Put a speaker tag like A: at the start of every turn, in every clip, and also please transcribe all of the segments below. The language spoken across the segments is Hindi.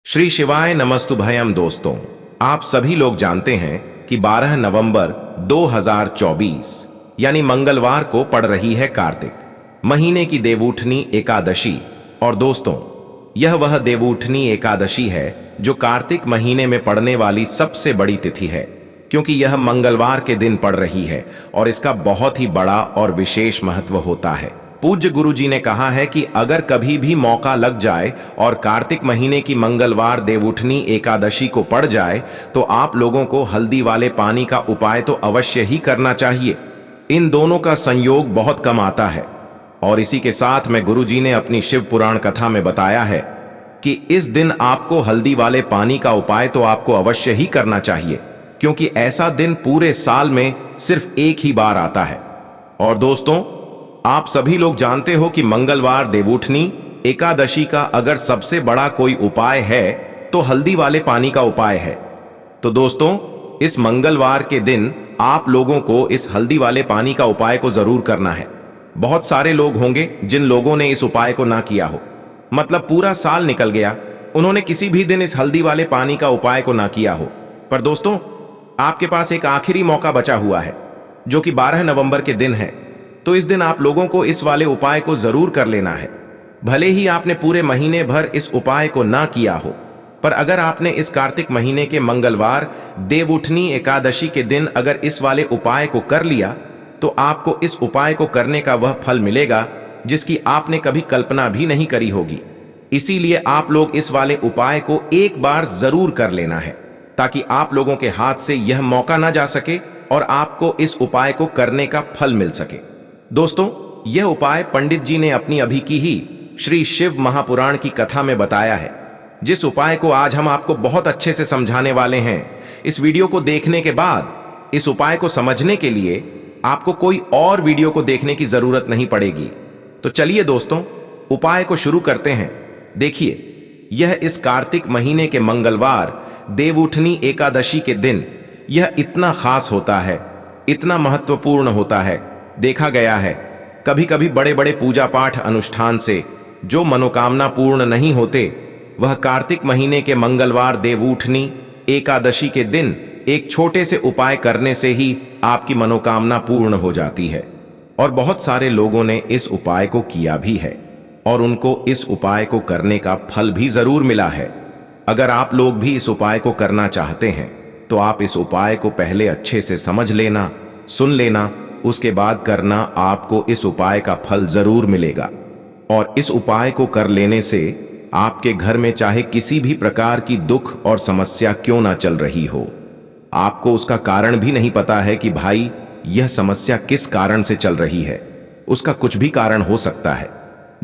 A: श्री शिवाय नमस्तुभयम। दोस्तों, आप सभी लोग जानते हैं कि 12 नवंबर 2024 यानी मंगलवार को पड़ रही है कार्तिक महीने की देवउठनी एकादशी। और दोस्तों, यह वह देवउठनी एकादशी है जो कार्तिक महीने में पड़ने वाली सबसे बड़ी तिथि है, क्योंकि यह मंगलवार के दिन पड़ रही है और इसका बहुत ही बड़ा और विशेष महत्व होता है। पूज्य गुरु जी ने कहा है कि अगर कभी भी मौका लग जाए और कार्तिक महीने की मंगलवार देवउठनी एकादशी को पड़ जाए तो आप लोगों को हल्दी वाले पानी का उपाय तो अवश्य ही करना चाहिए। इन दोनों का संयोग बहुत कम आता है। और इसी के साथ में गुरु जी ने अपनी शिव पुराण कथा में बताया है कि इस दिन आपको हल्दी वाले पानी का उपाय तो आपको अवश्य ही करना चाहिए, क्योंकि ऐसा दिन पूरे साल में सिर्फ एक ही बार आता है। और दोस्तों, आप सभी लोग जानते हो कि मंगलवार देवउठनी एकादशी का अगर सबसे बड़ा कोई उपाय है तो हल्दी वाले पानी का उपाय है। तो दोस्तों, इस मंगलवार के दिन आप लोगों को इस हल्दी वाले पानी का उपाय को जरूर करना है। बहुत सारे लोग होंगे जिन लोगों ने इस उपाय को ना किया हो, मतलब पूरा साल निकल गया, उन्होंने किसी भी दिन इस हल्दी वाले पानी का उपाय को ना किया हो। पर दोस्तों, आपके पास एक आखिरी मौका बचा हुआ है जो कि 12 नवंबर के दिन है। तो इस दिन आप लोगों को इस वाले उपाय को जरूर कर लेना है। भले ही आपने पूरे महीने भर इस उपाय को ना किया हो, पर अगर आपने इस कार्तिक महीने के मंगलवार देवउठनी एकादशी के दिन अगर इस वाले उपाय को कर लिया तो आपको इस उपाय को करने का वह फल मिलेगा जिसकी आपने कभी कल्पना भी नहीं करी होगी। इसीलिए आप लोग इस वाले उपाय को एक बार जरूर कर लेना है, ताकि आप लोगों के हाथ से यह मौका ना जा सके और आपको इस उपाय को करने का फल मिल सके। दोस्तों, यह उपाय पंडित जी ने अपनी अभी की ही श्री शिव महापुराण की कथा में बताया है, जिस उपाय को आज हम आपको बहुत अच्छे से समझाने वाले हैं। इस वीडियो को देखने के बाद इस उपाय को समझने के लिए आपको कोई और वीडियो को देखने की जरूरत नहीं पड़ेगी। तो चलिए दोस्तों, उपाय को शुरू करते हैं। देखिए, यह इस कार्तिक महीने के मंगलवार देवउठनी एकादशी के दिन यह इतना खास होता है, इतना महत्वपूर्ण होता है। देखा गया है कभी कभी बड़े बड़े पूजा पाठ अनुष्ठान से जो मनोकामना पूर्ण नहीं होते, वह कार्तिक महीने के मंगलवार देवउठनी एकादशी के दिन एक छोटे से उपाय करने से ही आपकी मनोकामना पूर्ण हो जाती है। और बहुत सारे लोगों ने इस उपाय को किया भी है और उनको इस उपाय को करने का फल भी जरूर मिला है। अगर आप लोग भी इस उपाय को करना चाहते हैं तो आप इस उपाय को पहले अच्छे से समझ लेना, सुन लेना, उसके बाद करना। आपको इस उपाय का फल जरूर मिलेगा। और इस उपाय को कर लेने से आपके घर में चाहे किसी भी प्रकार की दुख और समस्या क्यों ना चल रही हो, आपको उसका कारण भी नहीं पता है कि भाई यह समस्या किस कारण से चल रही है, उसका कुछ भी कारण हो सकता है,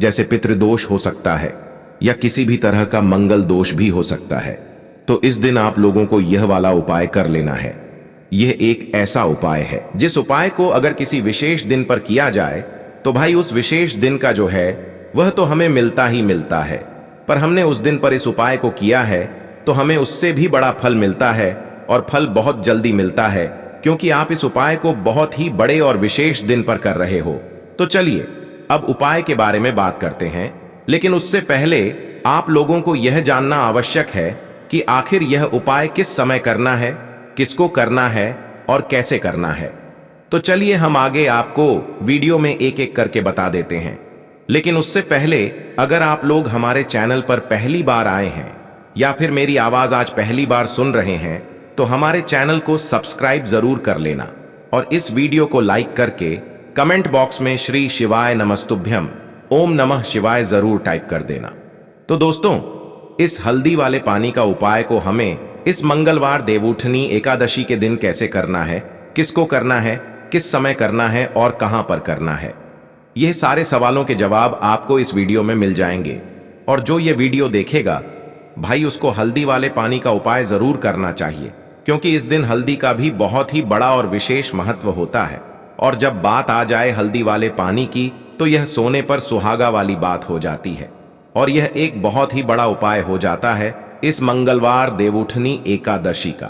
A: जैसे पितृदोष हो सकता है या किसी भी तरह का मंगल दोष भी हो सकता है। तो इस दिन आप लोगों को यह वाला उपाय कर लेना है। यह एक ऐसा उपाय है जिस उपाय को अगर किसी विशेष दिन पर किया जाए तो भाई उस विशेष दिन का जो है वह तो हमें मिलता ही मिलता है, पर हमने उस दिन पर इस उपाय को किया है तो हमें उससे भी बड़ा फल मिलता है, और फल बहुत जल्दी मिलता है, क्योंकि आप इस उपाय को बहुत ही बड़े और विशेष दिन पर कर रहे हो। तो चलिए अब उपाय के बारे में बात करते हैं, लेकिन उससे पहले आप लोगों को यह जानना आवश्यक है कि आखिर यह उपाय किस समय करना है, किसको करना है और कैसे करना है। तो चलिए हम आगे आपको वीडियो में एक एक करके बता देते हैं। लेकिन उससे पहले अगर आप लोग हमारे चैनल पर पहली बार आए हैं या फिर मेरी आवाज आज पहली बार सुन रहे हैं तो हमारे चैनल को सब्सक्राइब जरूर कर लेना और इस वीडियो को लाइक करके कमेंट बॉक्स में श्री शिवाय नमस्तुभ्यम ओम नमः शिवाय जरूर टाइप कर देना। तो दोस्तों, इस हल्दी वाले पानी का उपाय को हमें इस मंगलवार देवउठनी एकादशी के दिन कैसे करना है, किसको करना है, किस समय करना है और कहां पर करना है, यह सारे सवालों के जवाब आपको इस वीडियो में मिल जाएंगे। और जो ये वीडियो देखेगा भाई, उसको हल्दी वाले पानी का उपाय जरूर करना चाहिए, क्योंकि इस दिन हल्दी का भी बहुत ही बड़ा और विशेष महत्व होता है। और जब बात आ जाए हल्दी वाले पानी की तो यह सोने पर सुहागा वाली बात हो जाती है, और यह एक बहुत ही बड़ा उपाय हो जाता है इस मंगलवार देवउठनी एकादशी का।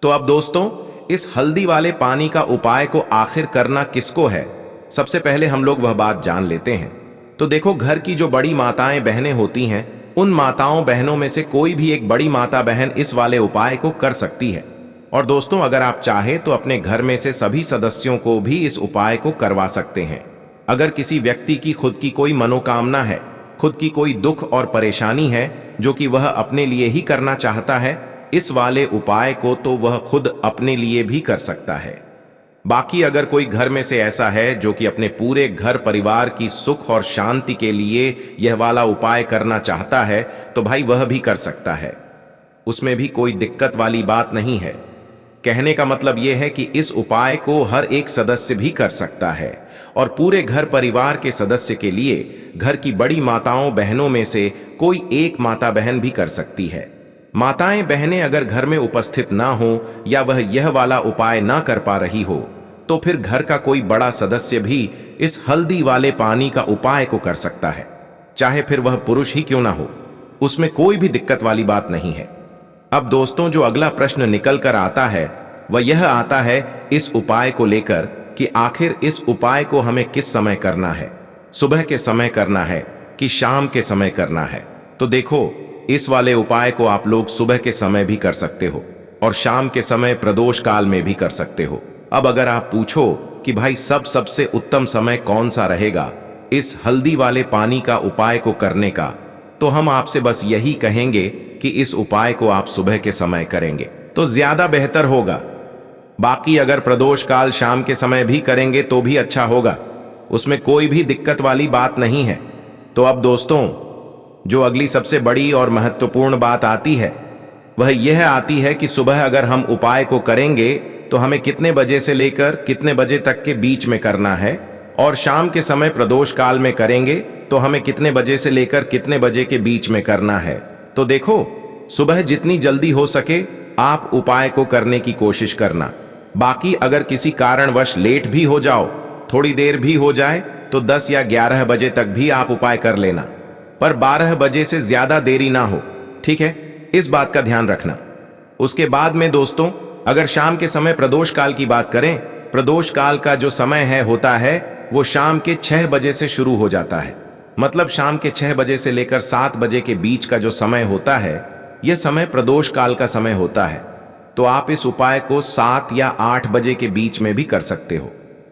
A: तो अब दोस्तों, इस हल्दी वाले पानी का उपाय को आखिर करना किसको है, सबसे पहले हम लोग वह बात जान लेते हैं। तो देखो, घर की जो बड़ी माताएं बहनें होती हैं उन माताओं बहनों में से कोई भी एक बड़ी माता बहन इस वाले उपाय को कर सकती है। और दोस्तों, अगर आप चाहे तो अपने घर में से सभी सदस्यों को भी इस उपाय को करवा सकते हैं। अगर किसी व्यक्ति की खुद की कोई मनोकामना है, खुद की कोई दुख और परेशानी है जो कि वह अपने लिए ही करना चाहता है, इस वाले उपाय को तो वह खुद अपने लिए भी कर सकता है। बाकी अगर कोई घर में से ऐसा है जो कि अपने पूरे घर परिवार की सुख और शांति के लिए यह वाला उपाय करना चाहता है, तो भाई वह भी कर सकता है। उसमें भी कोई दिक्कत वाली बात नहीं है। कहने का मतलब यह है कि इस उपाय को हर एक सदस्य भी कर सकता है और पूरे घर परिवार के सदस्य के लिए घर की बड़ी माताओं बहनों में से कोई एक माता बहन भी कर सकती है। माताएं बहनें अगर घर में उपस्थित ना हो या वह यह वाला उपाय ना कर पा रही हो, तो फिर घर का कोई बड़ा सदस्य भी इस हल्दी वाले पानी का उपाय को कर सकता है, चाहे फिर वह पुरुष ही क्यों ना हो। उसमें कोई भी दिक्कत वाली बात नहीं है। अब दोस्तों, जो अगला प्रश्न निकल कर आता है वह यह आता है इस उपाय को लेकर कि आखिर इस उपाय को हमें किस समय करना है, सुबह के समय करना है कि शाम के समय करना है। तो देखो, इस वाले उपाय को आप लोग सुबह के समय भी कर सकते हो और शाम के समय प्रदोष काल में भी कर सकते हो। अब अगर आप पूछो कि भाई सबसे उत्तम समय कौन सा रहेगा इस हल्दी वाले पानी का उपाय को करने का, तो हम आपसे बस यही कहेंगे कि इस उपाय को आप सुबह के समय करेंगे तो ज्यादा बेहतर होगा। बाकी अगर प्रदोष काल शाम के समय भी करेंगे तो भी अच्छा होगा, उसमें कोई भी दिक्कत वाली बात नहीं है। तो अब दोस्तों, जो अगली सबसे बड़ी और महत्वपूर्ण बात आती है वह यह आती है कि सुबह अगर हम उपाय को करेंगे तो हमें कितने बजे से लेकर कितने बजे तक के बीच में करना है, और शाम के समय प्रदोष काल में करेंगे तो हमें कितने बजे से लेकर कितने बजे के बीच में करना है। तो देखो, सुबह जितनी जल्दी हो सके आप उपाय को करने की कोशिश करना। बाकी अगर किसी कारणवश लेट भी हो जाओ, थोड़ी देर भी हो जाए, तो 10 या 11 बजे तक भी आप उपाय कर लेना, पर 12 बजे से ज्यादा देरी ना हो, ठीक है? इस बात का ध्यान रखना। उसके बाद में दोस्तों, अगर शाम के समय प्रदोष काल की बात करें, प्रदोष काल का जो समय है होता है वो शाम के 6 बजे से शुरू हो जाता है। मतलब शाम के 6 बजे से लेकर 7 बजे के बीच का जो समय होता है, यह समय प्रदोष काल का समय होता है। तो आप इस उपाय को 7 या 8 बजे के बीच में भी कर सकते हो।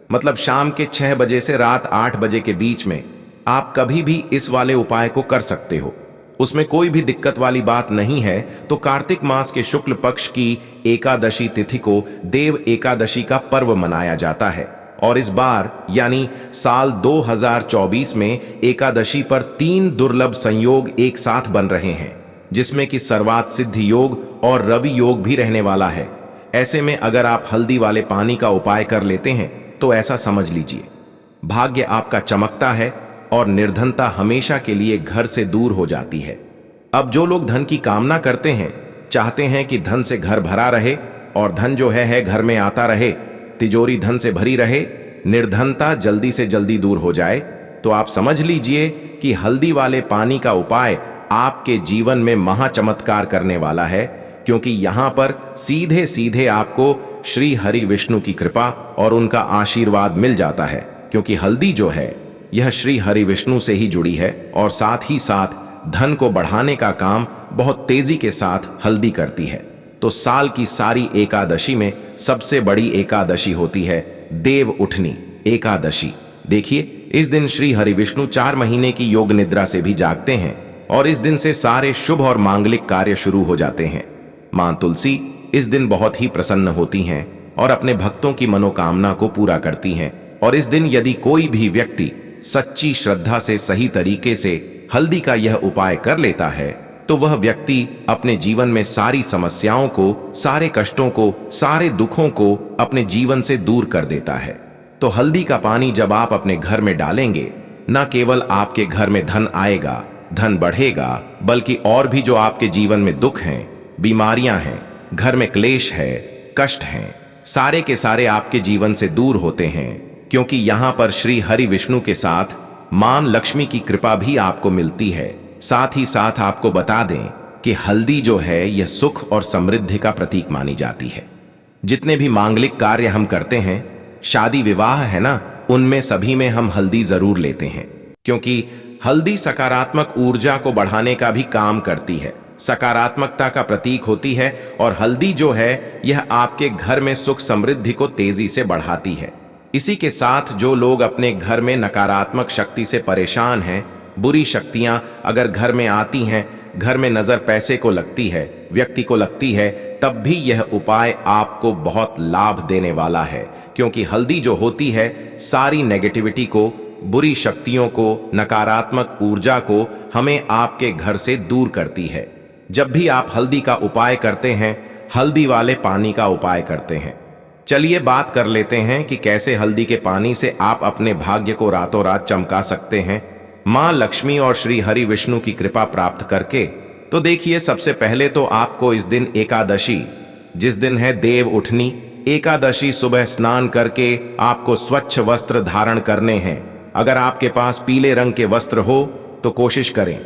A: मतलब शाम के 6 बजे से रात 8 बजे के बीच में आप कभी भी इस वाले उपाय को कर सकते हो, उसमें कोई भी दिक्कत वाली बात नहीं है। तो कार्तिक मास के शुक्ल पक्ष की एकादशी तिथि को देव एकादशी का पर्व मनाया जाता है, और इस बार यानी साल 2024 में एकादशी पर 3 दुर्लभ संयोग एक साथ बन रहे हैं, जिसमें कि सर्वात सिद्धि योग और रवि योग भी रहने वाला है। ऐसे में अगर आप हल्दी वाले पानी का उपाय कर लेते हैं तो ऐसा समझ लीजिए, भाग्य आपका चमकता है और निर्धनता हमेशा के लिए घर से दूर हो जाती है। अब जो लोग धन की कामना करते हैं, चाहते हैं कि धन से घर भरा रहे और धन जो है घर में आता रहे, तिजोरी धन से भरी रहे, निर्धनता जल्दी से जल्दी दूर हो जाए, तो आप समझ लीजिए कि हल्दी वाले पानी का उपाय आपके जीवन में महाचमत्कार करने वाला है। क्योंकि यहां पर सीधे सीधे आपको श्री हरि विष्णु की कृपा और उनका आशीर्वाद मिल जाता है, क्योंकि हल्दी जो है यह श्री हरि विष्णु से ही जुड़ी है और साथ ही साथ धन को बढ़ाने का काम बहुत तेजी के साथ हल्दी करती है। तो साल की सारी एकादशी में सबसे बड़ी एकादशी होती है देव उठनी एकादशी। देखिए, इस दिन श्री हरि विष्णु 4 महीने की योग निद्रा से भी जागते हैं और इस दिन से सारे शुभ और मांगलिक कार्य शुरू हो जाते हैं। मां तुलसी इस दिन बहुत ही प्रसन्न होती हैं और अपने भक्तों की मनोकामना को पूरा करती हैं। और इस दिन यदि कोई भी व्यक्ति सच्ची श्रद्धा से सही तरीके से हल्दी का यह उपाय कर लेता है, तो वह व्यक्ति अपने जीवन में सारी समस्याओं को, सारे कष्टों को, सारे दुखों को अपने जीवन से दूर कर देता है। तो हल्दी का पानी जब आप अपने घर में डालेंगे, न केवल आपके घर में धन आएगा, धन बढ़ेगा, बल्कि और भी जो आपके जीवन में दुख हैं, बीमारियां हैं, घर में क्लेश है, कष्ट हैं, सारे के सारे आपके जीवन से दूर होते हैं। क्योंकि यहां पर श्री हरि विष्णु के साथ मां लक्ष्मी की कृपा भी आपको मिलती है। साथ ही साथ आपको बता दें कि हल्दी जो है यह सुख और समृद्धि का प्रतीक मानी जाती है। जितने भी मांगलिक कार्य हम करते हैं, शादी विवाह है ना, उनमें सभी में हम हल्दी जरूर लेते हैं, क्योंकि हल्दी सकारात्मक ऊर्जा को बढ़ाने का भी काम करती है, सकारात्मकता का प्रतीक होती है और हल्दी जो है यह आपके घर में सुख समृद्धि को तेजी से बढ़ाती है। इसी के साथ जो लोग अपने घर में नकारात्मक शक्ति से परेशान हैं, बुरी शक्तियां अगर घर में आती हैं, घर में नजर पैसे को लगती है, व्यक्ति को लगती है, तब भी यह उपाय आपको बहुत लाभ देने वाला है, क्योंकि हल्दी जो होती है सारी नेगेटिविटी को, बुरी शक्तियों को, नकारात्मक ऊर्जा को हमें आपके घर से दूर करती है। जब भी आप हल्दी का उपाय करते हैं, हल्दी वाले पानी का उपाय करते हैं। चलिए बात कर लेते हैं कि कैसे हल्दी के पानी से आप अपने भाग्य को रातों रात चमका सकते हैं, मां लक्ष्मी और श्री हरि विष्णु की कृपा प्राप्त करके। तो देखिए, सबसे पहले तो आपको इस दिन एकादशी, जिस दिन है देव उठनी एकादशी, सुबह स्नान करके आपको स्वच्छ वस्त्र धारण करने हैं। अगर आपके पास पीले रंग के वस्त्र हो तो कोशिश करें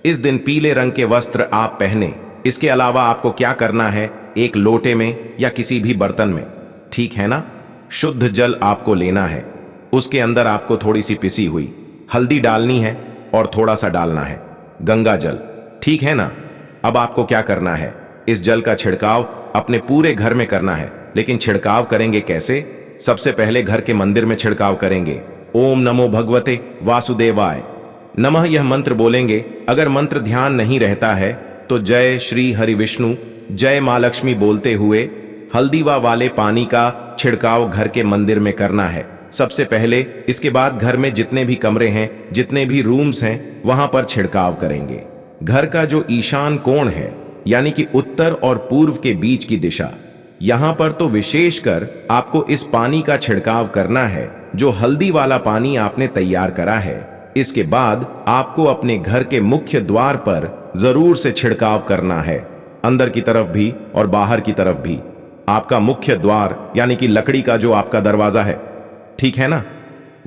A: इस दिन पीले रंग के वस्त्र आप पहने। इसके अलावा आपको क्या करना है, एक लोटे में या किसी भी बर्तन में, ठीक है ना, शुद्ध जल आपको लेना है। उसके अंदर आपको थोड़ी सी पिसी हुई हल्दी डालनी है और थोड़ा सा डालना है गंगा जल, ठीक है ना। अब आपको क्या करना है, इस जल का छिड़काव अपने पूरे घर में करना है। लेकिन छिड़काव करेंगे कैसे? सबसे पहले घर के मंदिर में छिड़काव करेंगे। ओम नमो भगवते वासुदेवाय नमः यह मंत्र बोलेंगे। अगर मंत्र ध्यान नहीं रहता है तो जय श्री हरि विष्णु, जय मां लक्ष्मी बोलते हुए हल्दीवा वाले पानी का छिड़काव घर के मंदिर में करना है सबसे पहले। इसके बाद घर में जितने भी कमरे हैं, जितने भी रूम्स हैं, वहां पर छिड़काव करेंगे। घर का जो ईशान कोण है, यानी कि उत्तर और पूर्व के बीच की दिशा, यहां पर तो विशेषकर आपको इस पानी का छिड़काव करना है, जो हल्दी वाला पानी आपने तैयार करा है। इसके बाद आपको अपने घर के मुख्य द्वार पर जरूर से छिड़काव करना है, अंदर की तरफ भी और बाहर की तरफ भी। आपका मुख्य द्वार यानी कि लकड़ी का जो आपका दरवाजा है, ठीक है ना,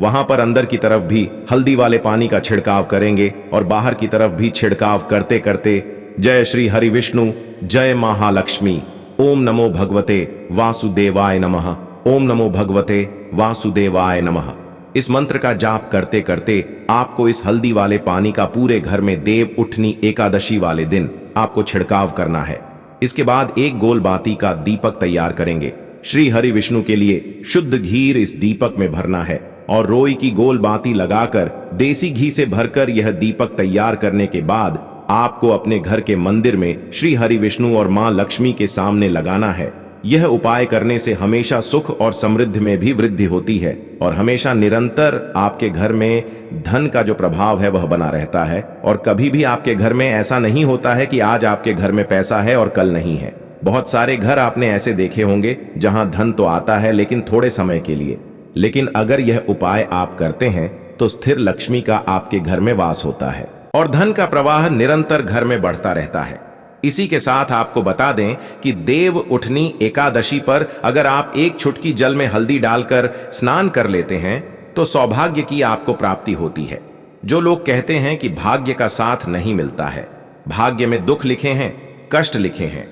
A: वहां पर अंदर की तरफ भी हल्दी वाले पानी का छिड़काव करेंगे और बाहर की तरफ भी छिड़काव करते करते जय श्री हरि विष्णु, जय महालक्ष्मी, ओम नमो भगवते वासुदेवाय नमः, ओम नमो भगवते वासुदेवाय नमः, इस मंत्र का जाप करते करते आपको इस हल्दी वाले पानी का पूरे घर में देव उठनी एकादशी वाले दिन आपको छिड़काव करना है। इसके बाद एक गोल बाती का दीपक तैयार करेंगे। श्री हरि विष्णु के लिए शुद्ध घी इस दीपक में भरना है और रोई की गोल बाती लगाकर देसी घी से भरकर यह दीपक तैयार करने के बाद आपको अपने घर के मंदिर में श्री हरि विष्णु और मां लक्ष्मी के सामने लगाना है। यह उपाय करने से हमेशा सुख और समृद्धि में भी वृद्धि होती है और हमेशा निरंतर आपके घर में धन का जो प्रभाव है वह बना रहता है। और कभी भी आपके घर में ऐसा नहीं होता है कि आज आपके घर में पैसा है और कल नहीं है। बहुत सारे घर आपने ऐसे देखे होंगे जहां धन तो आता है लेकिन थोड़े समय के लिए, लेकिन अगर यह उपाय आप करते हैं तो स्थिर लक्ष्मी का आपके घर में वास होता है और धन का प्रवाह निरंतर घर में बढ़ता रहता है। इसी के साथ आपको बता दें कि देव उठनी एकादशी पर अगर आप एक चुटकी जल में हल्दी डालकर स्नान कर लेते हैं तो सौभाग्य की आपको प्राप्ति होती है। जो लोग कहते हैं कि भाग्य का साथ नहीं मिलता है, भाग्य में दुख लिखे हैं, कष्ट लिखे हैं,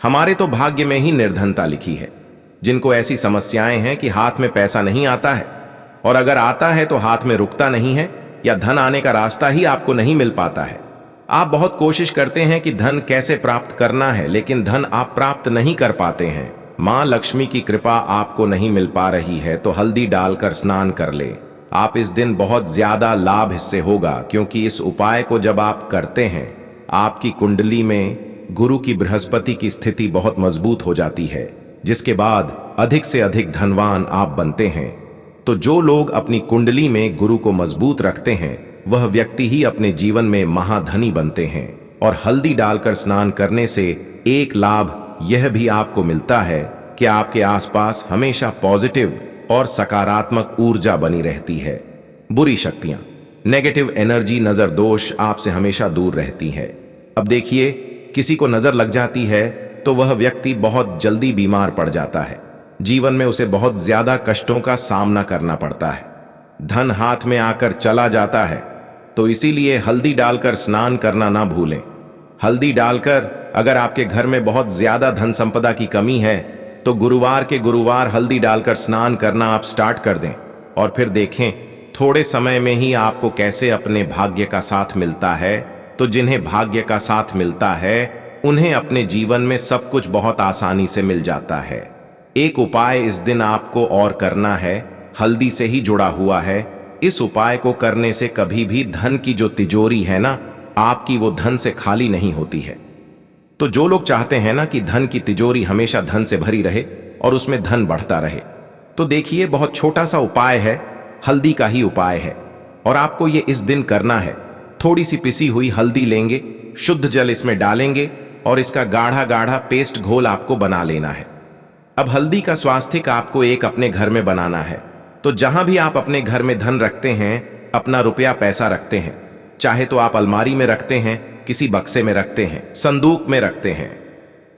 A: हमारे तो भाग्य में ही निर्धनता लिखी है। जिनको ऐसी समस्याएं हैं कि हाथ में पैसा नहीं आता है और अगर आता है तो हाथ में रुकता नहीं है या धन आने का रास्ता ही आपको नहीं मिल पाता है। आप बहुत कोशिश करते हैं कि धन कैसे प्राप्त करना है, लेकिन धन आप प्राप्त नहीं कर पाते हैं। मां लक्ष्मी की कृपा आपको नहीं मिल पा रही है तो हल्दी डालकर स्नान कर ले। आप इस दिन बहुत ज्यादा लाभ इससे होगा, क्योंकि इस उपाय को जब आप करते हैं आपकी कुंडली में गुरु की बृहस्पति की स्थिति बहुत मजबूत हो जाती है, जिसके बाद अधिक से अधिक धनवान आप बनते हैं। तो जो लोग अपनी कुंडली में गुरु को मजबूत रखते हैं वह व्यक्ति ही अपने जीवन में महाधनी बनते हैं। और हल्दी डालकर स्नान करने से एक लाभ यह भी आपको मिलता है कि आपके आसपास हमेशा पॉजिटिव और सकारात्मक ऊर्जा बनी रहती है। बुरी शक्तियां, नेगेटिव एनर्जी, नजर दोष आपसे हमेशा दूर रहती है। अब देखिए, किसी को नजर लग जाती है तो वह व्यक्ति बहुत जल्दी बीमार पड़ जाता है। जीवन में उसे बहुत ज्यादा कष्टों का सामना करना पड़ता है, धन हाथ में आकर चला जाता है। तो इसीलिए हल्दी डालकर स्नान करना ना भूलें। हल्दी डालकर अगर आपके घर में बहुत ज्यादा धन संपदा की कमी है तो गुरुवार के गुरुवार हल्दी डालकर स्नान करना आप स्टार्ट कर दें और फिर देखें थोड़े समय में ही आपको कैसे अपने भाग्य का साथ मिलता है, तो जिन्हें भाग्य का साथ मिलता है उन्हें अपने जीवन में सब कुछ बहुत आसानी से मिल जाता है। एक उपाय इस दिन आपको और करना है, हल्दी से ही जुड़ा हुआ है। इस उपाय को करने से कभी भी धन की जो तिजोरी है ना आपकी, वो धन से खाली नहीं होती है। तो जो लोग चाहते हैं ना कि धन की तिजोरी हमेशा धन से भरी रहे और उसमें धन बढ़ता रहे, तो देखिए बहुत छोटा सा उपाय है, हल्दी का ही उपाय है और आपको ये इस दिन करना है। थोड़ी सी पिसी हुई हल्दी लेंगे, शुद्ध जल इसमें डालेंगे और इसका गाढ़ा गाढ़ा पेस्ट घोल आपको बना लेना है। अब हल्दी का स्वास्तिक आपको एक अपने घर में बनाना है। तो जहां भी आप अपने घर में धन रखते हैं, अपना रुपया पैसा रखते हैं, चाहे तो आप अलमारी में रखते हैं, किसी बक्से में रखते हैं, संदूक में रखते हैं,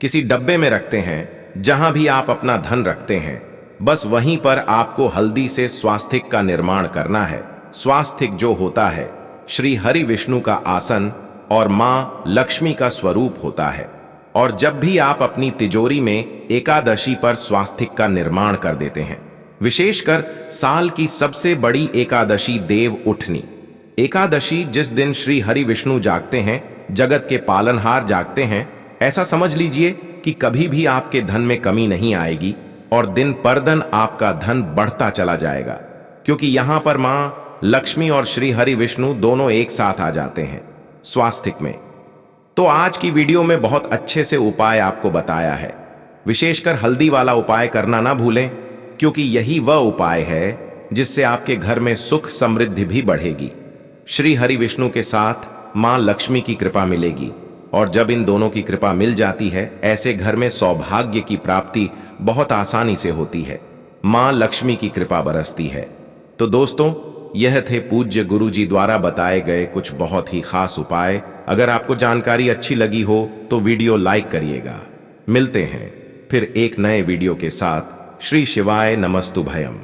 A: किसी डब्बे में रखते हैं, जहां भी आप अपना धन रखते हैं, बस वहीं पर आपको हल्दी से स्वास्तिक का निर्माण करना है। स्वास्तिक जो होता है श्री हरि विष्णु का आसन और मां लक्ष्मी का स्वरूप होता है। और जब भी आप अपनी तिजोरी में एकादशी पर स्वास्तिक का निर्माण कर देते हैं, विशेषकर साल की सबसे बड़ी एकादशी देव उठनी एकादशी, जिस दिन श्री हरि विष्णु जागते हैं, जगत के पालनहार जागते हैं, ऐसा समझ लीजिए कि कभी भी आपके धन में कमी नहीं आएगी और दिन पर दिन आपका धन बढ़ता चला जाएगा, क्योंकि यहां पर मां लक्ष्मी और श्री हरि विष्णु दोनों एक साथ आ जाते हैं स्वास्तिक में। तो आज की वीडियो में बहुत अच्छे से उपाय आपको बताया है। विशेषकर हल्दी वाला उपाय करना ना भूलें, क्योंकि यही वह उपाय है जिससे आपके घर में सुख समृद्धि भी बढ़ेगी, श्री हरि विष्णु के साथ मां लक्ष्मी की कृपा मिलेगी। और जब इन दोनों की कृपा मिल जाती है, ऐसे घर में सौभाग्य की प्राप्ति बहुत आसानी से होती है, मां लक्ष्मी की कृपा बरसती है। तो दोस्तों, यह थे पूज्य गुरु जी द्वारा बताए गए कुछ बहुत ही खास उपाय। अगर आपको जानकारी अच्छी लगी हो तो वीडियो लाइक करिएगा। मिलते हैं फिर एक नए वीडियो के साथ। श्री शिवाय नमस्तुभयम।